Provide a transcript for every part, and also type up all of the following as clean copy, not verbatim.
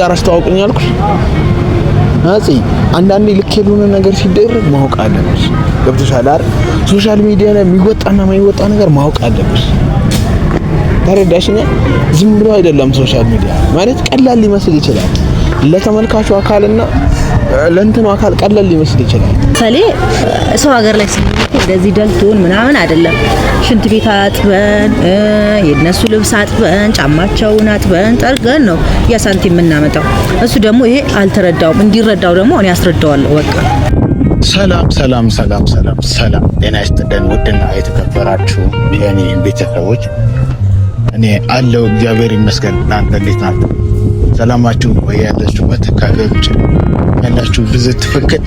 ጋር አስተዋውቀኝ አልኩሽ። አፄ አንዳንዴ ልክ ያልሆነ ነገር ሲደረግ ማወቅ አለብሽ። ገብቶሻል አይደል? ሶሻል ሚዲያ ላይ የሚወጣና የማይወጣ ነገር ማወቅ አለብሽ። ተረዳሽኝ? ዝም ብሎ አይደለም ሶሻል ሚዲያ ማለት ቀላል ሊመስል ይችላል ለተመልካቹ አካልና ለእንትኑ አካል ቀላል ሊመስል ይችላል። ሰሌ ሰው ሀገር ላይ እንደዚህ ደልቶን ምናምን አይደለም። ሽንት ቤት አጥበን የነሱ ልብስ አጥበን ጫማቸውን አጥበን ጠርገን ነው ያሳንቲም የምናመጣው። እሱ ደግሞ ይሄ አልተረዳውም። እንዲረዳው ደግሞ እኔ አስረዳዋለሁ። በቃ ሰላም ሰላም ሰላም ሰላም ሰላም። ጤና ይስጥልን ውድና የተከበራችሁ የኔ ቤተሰቦች፣ እኔ አለው እግዚአብሔር ይመስገን። እናንተ እንዴት ናችሁ? ሰላማችሁ ወይ ያላችሁበት ከሀገር ውጭ ያላችሁ ብዝት ፍቅት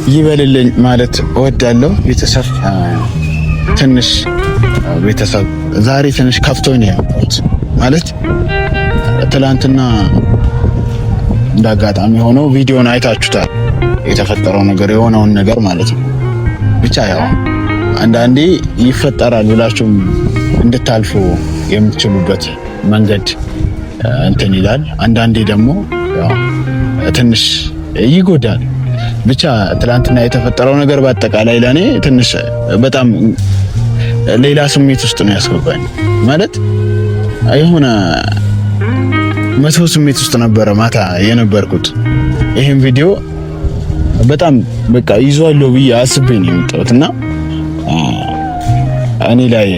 ይበልልኝ ማለት እወዳለሁ። ቤተሰብ ትንሽ ቤተሰብ ዛሬ ትንሽ ከፍቶኝ ነው ያሉት ማለት ትላንትና እንዳጋጣሚ ሆኖ ቪዲዮን አይታችሁታል። የተፈጠረው ነገር የሆነውን ነገር ማለት ነው። ብቻ ያው አንዳንዴ ይፈጠራል ብላችሁ እንድታልፉ የምትችሉበት መንገድ እንትን ይላል። አንዳንዴ ደግሞ ያው ትንሽ ይጎዳል። ብቻ ትላንትና የተፈጠረው ነገር በአጠቃላይ ለኔ ትንሽ በጣም ሌላ ስሜት ውስጥ ነው ያስገባኝ። ማለት የሆነ መጥፎ ስሜት ውስጥ ነበረ ማታ የነበርኩት። ይሄን ቪዲዮ በጣም በቃ ይዟለሁ ብዬ አስቤ ነው የመጣሁትና እኔ ላይ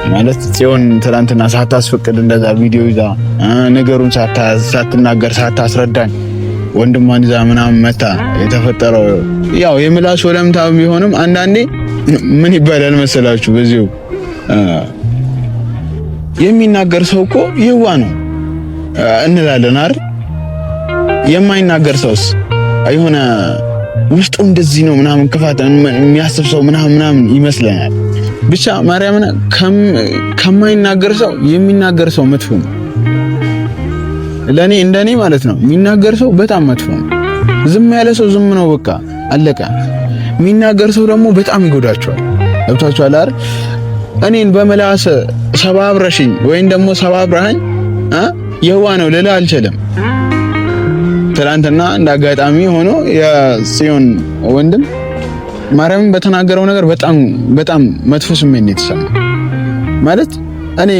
ማለት ጽዮን ትላንትና ሳታስፈቅድ እንደዛ ቪዲዮ ይዛ ነገሩን ሳትናገር ሳታስረዳኝ ወንድሟን ይዛ ምናምን መታ የተፈጠረው ያው የምላስ ወለምታ ቢሆንም አንዳንዴ ምን ይባላል መሰላችሁ በዚሁ የሚናገር ሰው እኮ የዋ ነው እንላለን አይደል? የማይናገር ሰውስ የሆነ ውስጡ እንደዚህ ነው ምናምን ክፋት የሚያስብ ሰው ምናምን ይመስለኛል። ብቻ ማርያምን ከማይናገር ሰው የሚናገር ሰው መጥፎ ነው። ለኔ እንደኔ ማለት ነው። የሚናገር ሰው በጣም መጥፎ ነው። ዝም ያለ ሰው ዝም ነው በቃ አለቀ። የሚናገር ሰው ደግሞ በጣም ይጎዳቸዋል። ገብታችኋል አይደል? እኔን በመላስ ሰባብረሽኝ ወይን ደግሞ ሰባብራኝ የዋ ነው ልላ አልችልም። ትላንትና እንዳጋጣሚ ሆኖ የጽዮን ወንድም ማርያምን በተናገረው ነገር በጣም መጥፎ ስሜት ነው የተሰማው። ማለት እኔ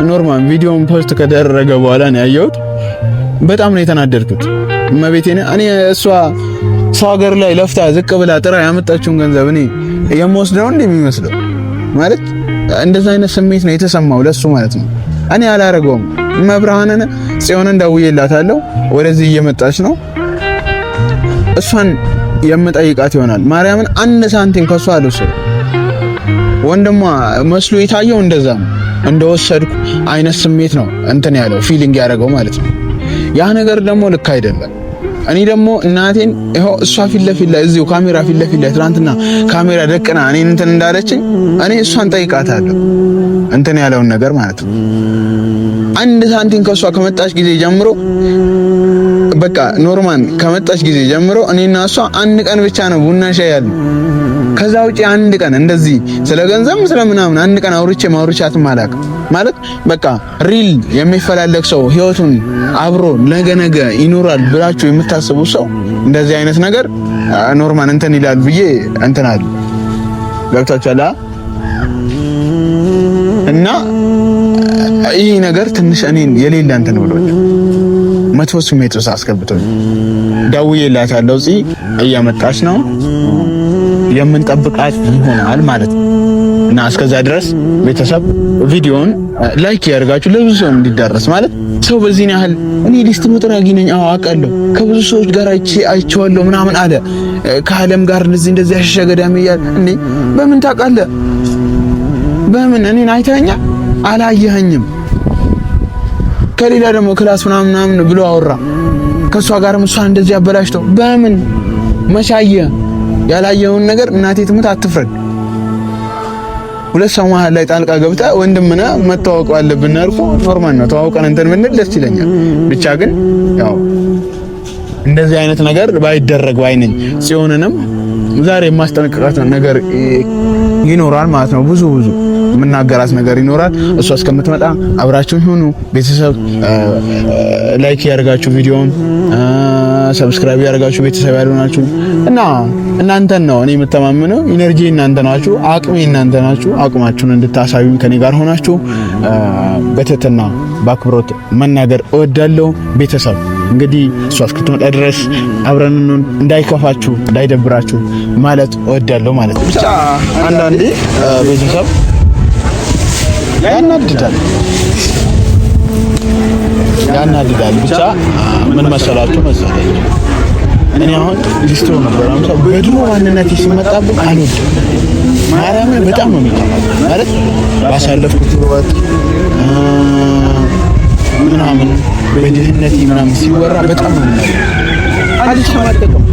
ኖርማል ቪዲዮን ፖስት ከደረገ በኋላ ነው ያየሁት። በጣም ነው የተናደድኩት። እመቤቴን እኔ እሷ ሰው ሀገር ላይ ለፍታ ዝቅ ብላ ጥራ ያመጣችውን ገንዘብ እኔ የምወስደው እንደሚመስለው ማለት እንደዛ አይነት ስሜት ነው የተሰማው ለሱ ማለት ነው። እኔ አላረገውም። መብርሃንን ጽዮንን ደውዬላታለሁ። ወደዚህ እየመጣች ነው። እሷን የምጠይቃት ይሆናል። ማርያምን አንድ ሳንቲም ከሷ አልወሰድኩም። ወንድሟ መስሎ የታየው እንደዛ ነው። እንደወሰድኩ አይነት ስሜት ነው እንትን ያለው ፊሊንግ ያደረገው ማለት ነው። ያ ነገር ደግሞ ልክ አይደለም። እኔ ደግሞ እናቴን ይሄው እሷ ፊት ለፊት ላይ እዚሁ ካሜራ ፊት ለፊት ላይ ትናንትና ካሜራ ደቅና እኔን እንትን እንዳለችኝ እኔ እሷን ጠይቃታለሁ እንትን ያለውን ነገር ማለት ነው። አንድ ሳንቲም ከሷ ከመጣች ጊዜ ጀምሮ በቃ ኖርማል ከመጣች ጊዜ ጀምሮ እኔና እሷ አንድ ቀን ብቻ ነው ቡና ሻይ ያለው። ከዛ ውጪ አንድ ቀን እንደዚህ ስለ ገንዘብ ስለምናምን አንድ ቀን ማውርቻት ማላቅ ማለት በቃ ሪል የሚፈላለግ ሰው ህይወቱን አብሮ ነገ ይኖራል ብላችሁ የምታስቡ ሰው እንደዚህ አይነት ነገር ኖርማል እንትን ይላል ብዬ እንትን አለ ገብታችኋል። እና ይሄ ነገር ትንሽ እኔን የሌላ እንትን ብሎኝ መጥፎ ስሜት ውስጥ አስገብቶኝ ደውዬላታለሁ። እየመጣች ነው የምንጠብቃት ይሆናል ማለት ነው። እና እስከዛ ድረስ ቤተሰብ ቪዲዮውን ላይክ ያደርጋችሁ ለብዙ ሰው እንዲዳረስ ማለት ሰው በዚህ ያህል እኔ ሊስት መጥራጊ ነኝ አውቃለሁ ከብዙ ሰዎች ጋር አይቼዋለሁ ምናምን አለ ከዓለም ጋር እንደዚህ አሸገዳም ይያል እንዴ በምን ታውቃለህ? በምን እኔን አይተኸኛ አላየኸኝም? ከሌላ ደግሞ ክላስ ምናምን ብሎ አወራ ከሷ ጋርም እሷ እንደዚህ አበላሽተው በምን መቻየ ያላየውን ነገር እናቴ ትሙት አትፍረድ። ሁለት ሰው መሀል ላይ ጣልቃ ገብታ ወንድምና መተዋወቅ አለብን አልኩ። ኖርማል ነው ተዋውቀን እንትን ብንል ደስ ይለኛል። ብቻ ግን ያው እንደዚህ አይነት ነገር ባይደረግ ባይነኝ ጽዮንንም ዛሬ የማስጠነቅቃት ነገር ይኖራል ማለት ነው። ብዙ የምናገራት ነገር ይኖራል። እሷ እስከምትመጣ አብራችሁ ሁኑ። ቤተሰብ ላይክ ያደርጋችሁ ቪዲዮውን ሰብስክራይብ ያደርጋችሁ ቤተሰብ ያልሆናችሁ እና እናንተን ነው እኔ የምተማመነው። ኢነርጂ እናንተ ናችሁ፣ አቅሜ እናንተ ናችሁ። አቅማችሁን እንድታሳዩኝ ከኔ ጋር ሆናችሁ በትህትና በአክብሮት መናገር እወዳለሁ። ቤተሰብ እንግዲህ እሷ እስክትመጣ ድረስ አብረን እንዳይከፋችሁ እንዳይደብራችሁ ማለት እወዳለሁ ማለት ነው። ብቻ አንዳንዴ ቤተሰብ ያናድዳል። ብቻ ምን መሰላችሁ እኔ አሁን ሊስትሮ ነበር አምሳ በድሮ ማንነቴ ሲመጣብኝ አልወድም። ማርያምን በጣም ነው የሚከፋኝ ማለት ባሳለፍኩት ህይወት ምናምን በድህነቴ ምናምን ሲወራ በጣም ነው አልተማደቅም።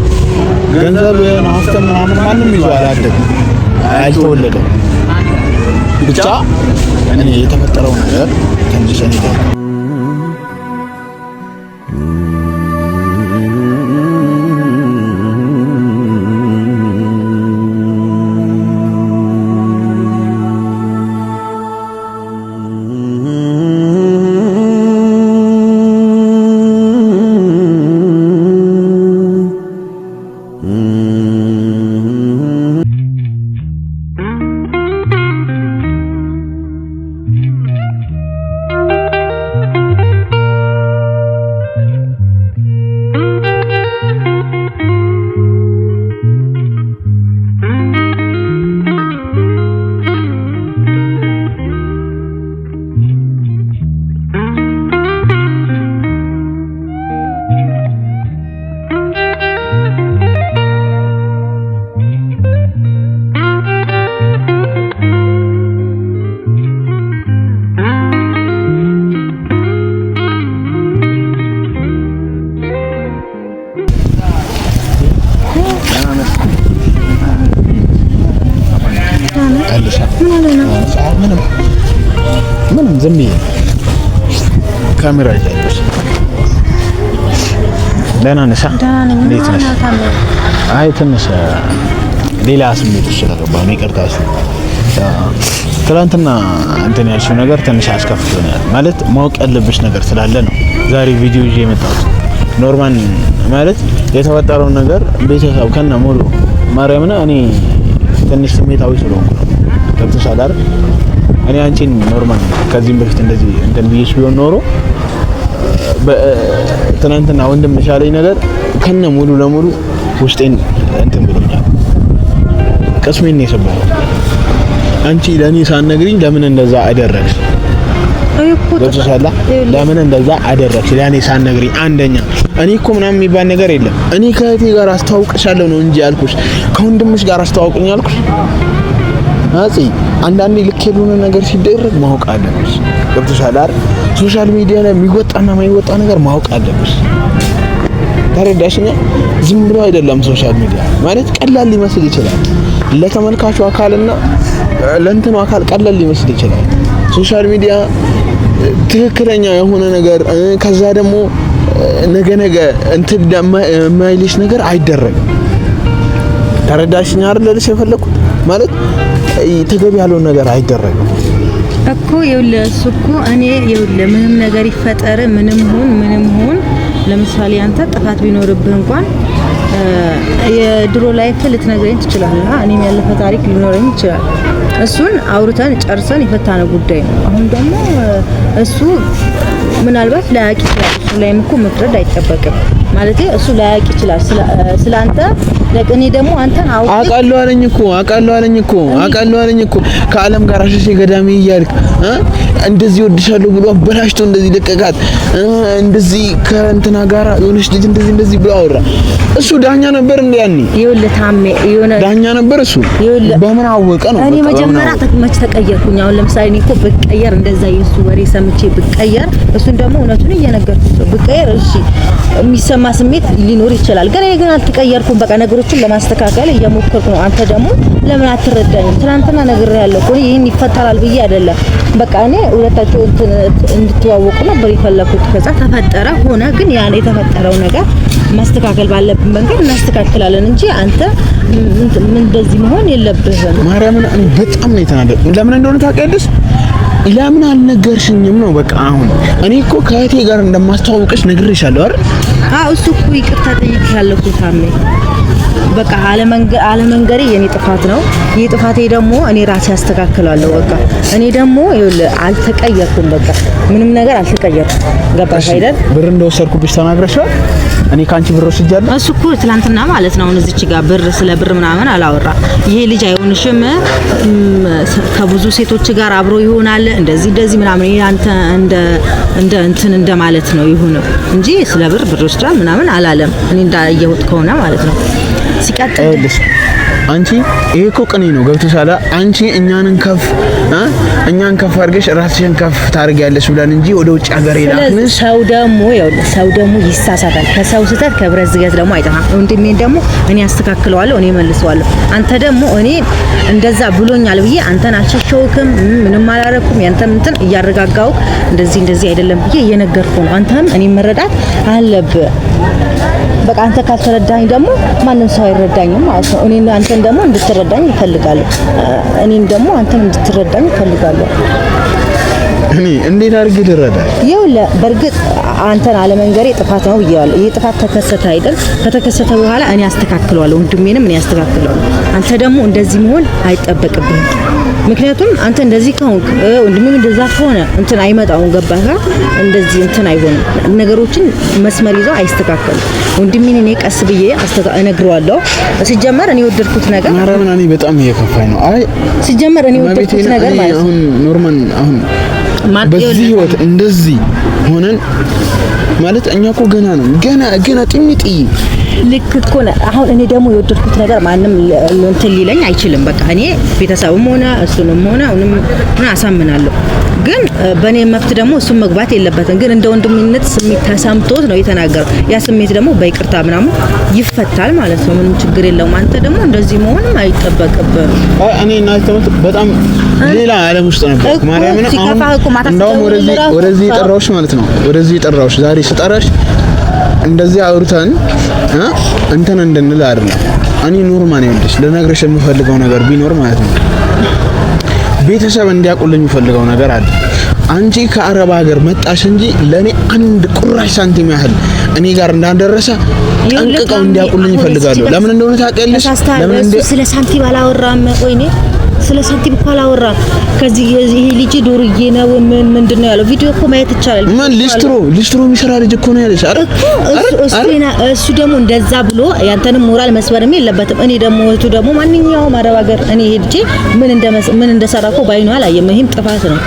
ገንዘብ ሀብት ምናምን ማንም ይዞ አላደግም አልተወለደም። ብቻ እኔ የተፈጠረው ነገር ትንሽ እኔ ምንም ዝም ብዬ ካሜራ ይዛለሽ። ደህና ነሽ? እንዴት ነሽ? አይ ትንሽ ሌላ ስሜት ውስጥ ስለገባሁ ነው። ይቅርታ። ትናንትና እንትን ያልሽው ነገር ትንሽ አስከፍቶኛል። ማለት ማወቅ ያለብሽ ነገር ስላለ ነው ዛሬ ቪዲዮ ይዤ የመጣሁት። ኖርማል ማለት የተፈጠረው ነገር ቤተሰብ ከነ ሙሉ ማርያምና እኔ ትንሽ ስሜታዊ ስለሆንኩ ነው። ገብቶሻል አይደል? እኔ አንቺን ኖርማል ከዚህም በፊት እንደዚህ እንትን ብዬሽ ቢሆን ኖሮ ትናንትና ወንድም ሻለኝ ነገር ከነ ሙሉ ለሙሉ ውስጤን እንትን ብሎኛል። ቅስሜን ነው የሰበረው። አንቺ ለኔ ሳትነግሪኝ ለምን እንደዛ አደረግሽ? ገብቶሻል? ለምን እንደዛ አደረግሽ ለኔ ሳትነግሪኝ? አንደኛ እኔ እኮ ምናምን የሚባል ነገር የለም። እኔ ከእህቴ ጋር አስተዋውቅሻለሁ ነው እንጂ ያልኩሽ ከወንድምሽ ጋር አስተዋውቅኝ ያልኩሽ። አፄ አንዳንዴ ልክ ያልሆነ ነገር ሲደረግ ማወቅ አለብሽ። ገብቶሻል አይደል? ሶሻል ሚዲያ ላይ የሚወጣና የማይወጣ ነገር ማወቅ አለብሽ። ተረዳሽኛ? ዝም ብሎ አይደለም ሶሻል ሚዲያ ማለት ቀላል ሊመስል ይችላል ለተመልካቹ አካልና ለእንትኑ አካል ቀላል ሊመስል ይችላል። ሶሻል ሚዲያ ትክክለኛ የሆነ ነገር ከዛ ደግሞ ነገ እንትን የማይልሽ ነገር አይደረግም። ተረዳሽኛ አይደል? ልልሽ የፈለኩት ማለት ተገቢ ያለው ነገር አይደረግም እኮ። ይኸውልህ እሱ እኮ እኔ ይኸውልህ ምንም ነገር ይፈጠር ምንም ሁን ለምሳሌ አንተ ጥፋት ቢኖርብህ እንኳን የድሮ ላይፍ ልትነግረኝ ትችላለህ። እኔም ያለፈ ታሪክ ሊኖረኝ ይችላል። እሱን አውርተን ጨርሰን የፈታነው ጉዳይ ነው። አሁን ደግሞ እሱ ምናልባት ላያውቅ ይችላል። እሱ ላይም እኮ መፍረድ አይጠበቅም ማለት እሱ ላያውቅ ይችላል ስላንተ። ለቅኔ ደግሞ አንተን አውቃለሁ አለኝ እኮ ከዓለም ጋር አሸሼ ገዳሜ እያልክ እንደዚህ ወድሻለሁ ብሎ አበላሽቶ እንደዚህ ለቀቃት። እንደዚህ ከእንትና ጋር የሆነች ልጅ እንደዚህ ብሎ አወራ። እሱ ዳኛ ነበር እንዴ? ያኔ ይኸውልህ ታሜ የሆነ ዳኛ ነበር እሱ። በምን አወቀ ነው? እኔ መጀመሪያ መች ተቀየርኩኝ። አሁን ለምሳሌ እኔ እኮ ብቀየር እንደዛ የሱ ወሬ ሰምቼ ብቀየር እሱን ደግሞ እውነቱን እየነገርኩት ነው ብቀየር እሺ የሚሰማ ስሜት ሊኖር ይችላል። ግን አልተቀየርኩም። በቃ ነገሮችን ለማስተካከል እየሞከርኩ ነው። አንተ ደግሞ ለምን አትረዳኝም? ትናንትና ነግሬያለሁ እኮ ይሄን ይፈጠራል ብዬ አይደለም። በቃ እኔ ሁለታቸው እንድትዋወቁ ነበር የፈለኩት። ከዛ ተፈጠረ ሆነ። ግን ያን የተፈጠረው ነገር ማስተካከል ባለብን መንገድ እናስተካክላለን እንጂ አንተ ምን እንደዚህ መሆን የለብህም። ማርያምን እኔ በጣም ነው የተናደድኩት። ለምን እንደሆነ ታውቂያለሽ? ለምን አልነገርሽኝም ነው በቃ። አሁን እኔ እኮ ከእህቴ ጋር እንደማስተዋወቅሽ ነግሬሻለሁ አይደል? አዎ እሱ እኮ ይቅርታ ጠይቄሻለሁ እኮ ታሜ። በቃ አለመንገሬ የኔ ጥፋት ነው። ይሄ ጥፋቴ ደግሞ እኔ ራሴ አስተካክላለሁ። በቃ እኔ ደግሞ አልተቀየርኩም። በቃ ምንም ነገር አልተቀየርኩም። ገባሽ አይደል? ብር እንደወሰድኩብሽ ተናግረሻል። እኔ ካንቺ ብር ወስጃለሁ። እሱ እኮ ትላንትና ማለት ነው። አሁን እዚች ጋር ብር ስለ ብር ምናምን አላወራ። ይሄ ልጅ አይሆንሽም፣ ከብዙ ሴቶች ጋር አብሮ ይሆናል እንደዚህ ምናምን ይሄ አንተ እንደ እንትን እንደማለት ነው ይሁን እንጂ ስለ ብር ወስዳል ምናምን አላለም። እኔ እንዳየሁት ከሆነ ማለት ነው። ሲቀጥል አንቺ ይሄ እኮ ቅኔ ነው። ገብቶሻል? አንቺ እኛን ከፍ አድርገሽ ራስሽን ከፍ ታርጊያለሽ ብለን እንጂ ወደ ውጭ ሀገር ሄዳን ሰው ደግሞ ይሳሳታል። ከሰው ስህተት ከብረት ዝገት ደግሞ አይጠፋም። ወንድሜን ደግሞ እኔ አስተካክለዋለሁ፣ እኔ መልሰዋለሁ። አንተ ደግሞ እኔ እንደዛ ብሎኛል ብዬ አንተን አልሸሸውክም፣ ምንም አላረኩም። ያንተም እንትን እያረጋጋው እንደዚህ አይደለም ብዬ እየነገርኩ ነው። አንተም እኔ መረዳት አለብህ። በቃ አንተ ካልተረዳኝ ደግሞ ማንም ሰው አይረዳኝም ማለት ነው። እኔና አንተን ደግሞ እንድትረዳኝ እፈልጋለሁ። እኔም ደግሞ አንተን እንድትረዳኝ እፈልጋለሁ። እኔ እንዴት አድርጌ ልረዳ? ይኸውልህ በእርግጥ አንተን አለመንገሬ ጥፋት ነው ብዬዋለሁ። ይሄ ጥፋት ተከሰተ አይደል? ከተከሰተ በኋላ እኔ አስተካክለዋለሁ፣ ወንድሜንም እኔ አስተካክለዋለሁ። አንተ ደግሞ እንደዚህ መሆን አይጠበቅብህም። ምክንያቱም አንተ እንደዚህ ከሆንክ ወንድሜም እንደዛ ከሆነ እንትን አይመጣውም። ገባህ? እንደዚህ እንትን አይሆንም። ነገሮችን መስመር ይዘው አይስተካከሉም። ወንድሜን እኔ ቀስ ብዬ እነግረዋለሁ። ሲጀመር እኔ ወደድኩት ነገር ማረምን እኔ በጣም እየከፋኝ ነው። አይ ሲጀመር እኔ ወደድኩት ነገር ማለት አሁን ኖርማል አሁን በዚህ ህይወት እንደዚህ ሆነን ማለት እኛ እኮ ገና ጥሚጢ ልክ እኮ ነው። አሁን እኔ ደግሞ የወደድኩት ነገር ማንም እንትን ሊለኝ አይችልም። በቃ እኔ ቤተሰብም ሆነ እሱንም ሆነ አሳምናለሁ። ግን በእኔ መፍት ደግሞ እሱን መግባት የለበትም። ግን እንደ ወንድምነት ስሜት ተሰምቶት ነው የተናገረው። ያ ስሜት ደግሞ በይቅርታ ምናምን ይፈታል ማለት ነው። ምንም ችግር የለውም። አንተ ደግሞ እንደዚህ መሆንም አይጠበቅብህም። እኔ እና በጣም ሌላ ዓለም ውስጥ ነበር ማርያምን። እንደውም ወደዚህ የጠራሁሽ ማለት ነው። ወደዚህ የጠራሁሽ ዛሬ ስጠራሽ እንደዚህ አውርተን እንትን እንድንል አይደለም። እኔ ኖርማል ይኸውልሽ ልነግርሽ የምፈልገው ነገር ቢኖር ማለት ነው ቤተሰብ እንዲያውቁልኝ የምፈልገው ነገር አለ። አንቺ ከአረብ ሀገር መጣሽ እንጂ ለኔ አንድ ቁራሽ ሳንቲም ያህል እኔ ጋር እንዳደረሰ ጠንቅቀው እንዲያውቁልኝ ይፈልጋሉ። ለምን እንደሆነ ታውቂያለሽ? ለምን ስለ ሳንቲም አላወራም? ወይኔ ስለ ሳንቲም እኮ አላወራም። ከዚህ ይሄ ልጅ ዶርዬ ነው ምንድን ነው ያለው? ቪዲዮ እኮ ማየት ይቻላል። ምን ሊስትሮ የሚሰራ ልጅ እኮ ነው ያለሽ አይደል? እሱ ደግሞ እንደዛ ብሎ ያንተንም ሞራል መስበርም የለበትም። እኔ ደግሞ እህቱ ደግሞ ማንኛውም አረብ ሀገር እኔ ሄጄ ምን እንደሰራ እኮ ባይኗ አላየም። ይሄም ጥፋት ነው።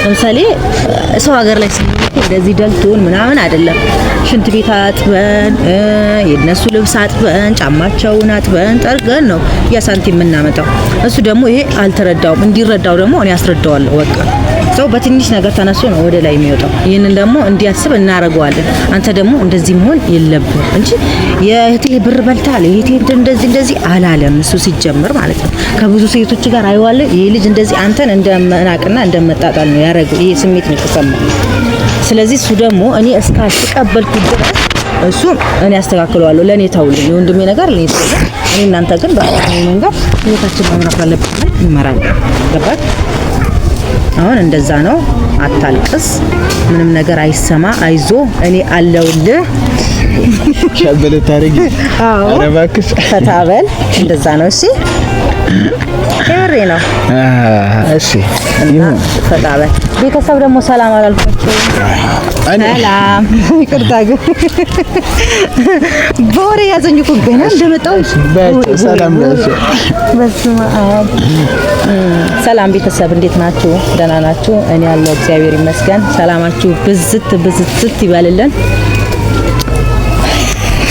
ለምሳሌ ሰው ሀገር ላይ እንደዚህ ደልቶን ምናምን አይደለም። ሽንት ቤት አጥበን የነሱ ልብስ አጥበን ጫማቸውን አጥበን ጠርገን ነው ያ ሳንቲም የምናመጣው። እሱ ደግሞ ይሄ አልተረዳውም። እንዲረዳው ደግሞ እኔ አስረዳዋለሁ። በቃ ሰው በትንሽ ነገር ተነስቶ ነው ወደ ላይ የሚወጣው። ይሄንን ደግሞ እንዲያስብ እናደርገዋለን። አንተ ደግሞ እንደዚህ መሆን የለብህም እንጂ የእህቴ ብር በልታል የእህቴ እንደዚህ አላለም። እሱ ሲጀምር ማለት ነው ከብዙ ሴቶች ጋር አይዋለ። ይሄ ልጅ እንደዚህ አንተን እንደመናቅና እንደመጣጣል ነው ያደረገው። ይሄ ስሜት ነው የተሰማው። ስለዚህ እሱ ደግሞ እኔ እስካልተቀበልኩ ድረስ እሱ እኔ አስተካክለዋለሁ። ለኔ ታውልኝ የወንድሜ ነገር ለኔ ታውልኝ። እኔ እናንተ ግን በአሁኑ መንገድ ህይወታችን መምራት አለብን እንመራለን። ገባክ? አሁን እንደዛ ነው። አታልቅስ፣ ምንም ነገር አይሰማ፣ አይዞ እኔ አለውልህ። ሻበለ ታሪክ ኧረ እባክሽ ፈታበል። እንደዛ ነው። እሺ ሄሬ ነው። እሺ ይሁን። ፈታበል። ቤተሰብ ደግሞ ሰላም አላልኳቸው። ሰላም ይቅርታ፣ ግን በወሬ ያዘኝ እኮ ገና እንደመጣሁ። ሰላም ለእሱ። በስመ አብ። ሰላም ቤተሰብ፣ እንዴት ናችሁ? ደህና ናችሁ? እኔ ያለው እግዚአብሔር ይመስገን። ሰላማችሁ ብዝት ይበልልን።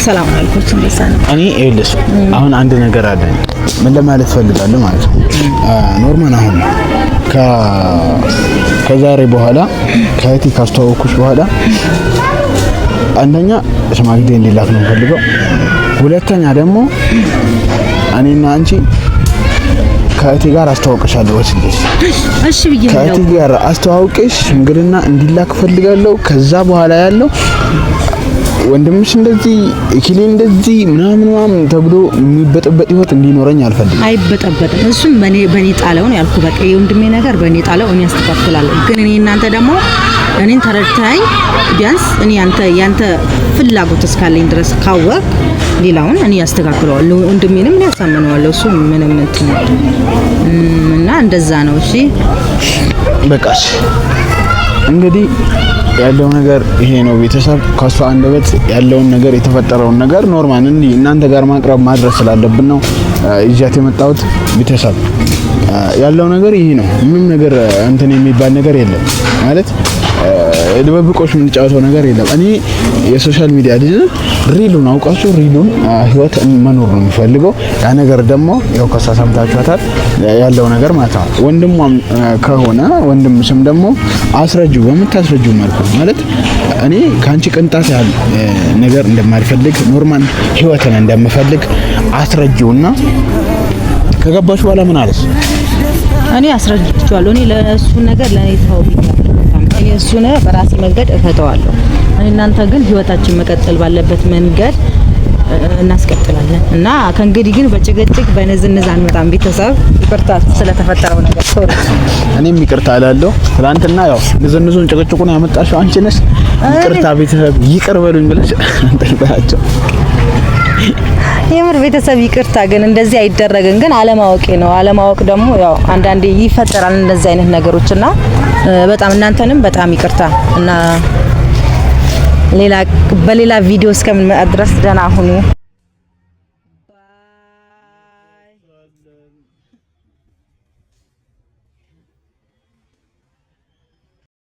ሰላም አልኩት። እንደዛ ነው። እኔ ይኸውልሽ አሁን አንድ ነገር አለኝ። ምን ለማለት ፈልጋለሁ ማለት ነው። ኖርማል አሁን ከዛሬ በኋላ ከእህቴ ካስተዋወኩሽ በኋላ አንደኛ ሽማግሌ እንዲላክ ነው ፈልገው፣ ሁለተኛ ደግሞ እኔና አንቺ ከእህቴ ጋር አስተዋውቅሻለሁ። ወስልሽ እሺ ብዬ ነው ከእህቴ ጋር አስተዋውቅሽ ሽምግልና እንዲላክ ፈልጋለሁ። ከዛ በኋላ ያለው ወንድምሽ እንደዚህ እኪሌ እንደዚህ ምናምን ተብሎ የሚበጠበጥ ህይወት እንዲኖረኝ አልፈልግም። አይበጠበጥም። እሱም በኔ ጣለው ነው ያልኩ። በቃ የወንድሜ ነገር በኔ ጣለው፣ እኔ አስተካክላለሁ። ግን እኔ እናንተ ደግሞ እኔን ተረድተኸኝ ቢያንስ እኔ ያንተ ፍላጎት እስካለኝ ድረስ ካወቅ ሌላውን እኔ ያስተካክለዋለሁ። ወንድሜንም እኔ ያሳምነዋለሁ። እሱ ምንም እና እንደዛ ነው። እሺ በቃሽ። እንግዲህ ያለው ነገር ይሄ ነው። ቤተሰብ ከሷ አንደበት ያለውን ነገር የተፈጠረውን ነገር ኖርማል እንዲህ እናንተ ጋር ማድረስ ስላለብን ነው ይዣት የመጣሁት። ቤተሰብ ያለው ነገር ይሄ ነው። ምንም ነገር እንትን የሚባል ነገር የለም ማለት ድብብቆሽ የምንጫወተው ነገር የለም። እኔ የሶሻል ሚዲያ ልጅ ሪሉን አውቃችሁ ሪሉን ህይወት መኖር ነው የሚፈልገው። ያ ነገር ደግሞ ያው ከሷ ሰምታችኋታል ያለው ነገር ማለት ነው። ወንድሟም ከሆነ ወንድምሽም ደግሞ አስረጁ፣ በምታስረጁ መልኩ ማለት እኔ ካንቺ ቅንጣት ያህል ነገር እንደማልፈልግ ኖርማል ህይወትን እንደምፈልግ አስረጁና ከገባሽ በኋላ ምን አለሽ? እኔ አስረጅቻለሁ። እኔ ለሱ ነገር ለኔ ተው እሱን በራሴ መንገድ እፈተዋለሁ። እናንተ ግን ህይወታችን መቀጠል ባለበት መንገድ እናስቀጥላለን እና ከእንግዲህ ግን በጭቅጭቅ በንዝንዝ አንመጣም። ቤተሰብ ይቅርታ ስለተፈጠረው ነገር ሶሪ። እኔም ይቅርታ እላለሁ። ትናንትና ያው ንዝንዙን ጭቅጭቁን ያመጣሽው አንቺ ነሽ። ይቅርታ ቤተሰብ ይቅር በሉኝ ብለሽ እንጠራቸው። የምር ቤተሰብ ይቅርታ ግን እንደዚህ አይደረግም። ግን አለማወቄ ነው። አለማወቅ ደግሞ ያው አንዳንዴ ይፈጠራል እንደዚህ አይነት ነገሮችና በጣም እናንተንም በጣም ይቅርታ እና በሌላ ቪዲዮ እስከምንመጣ ድረስ ደህና ሁኑ።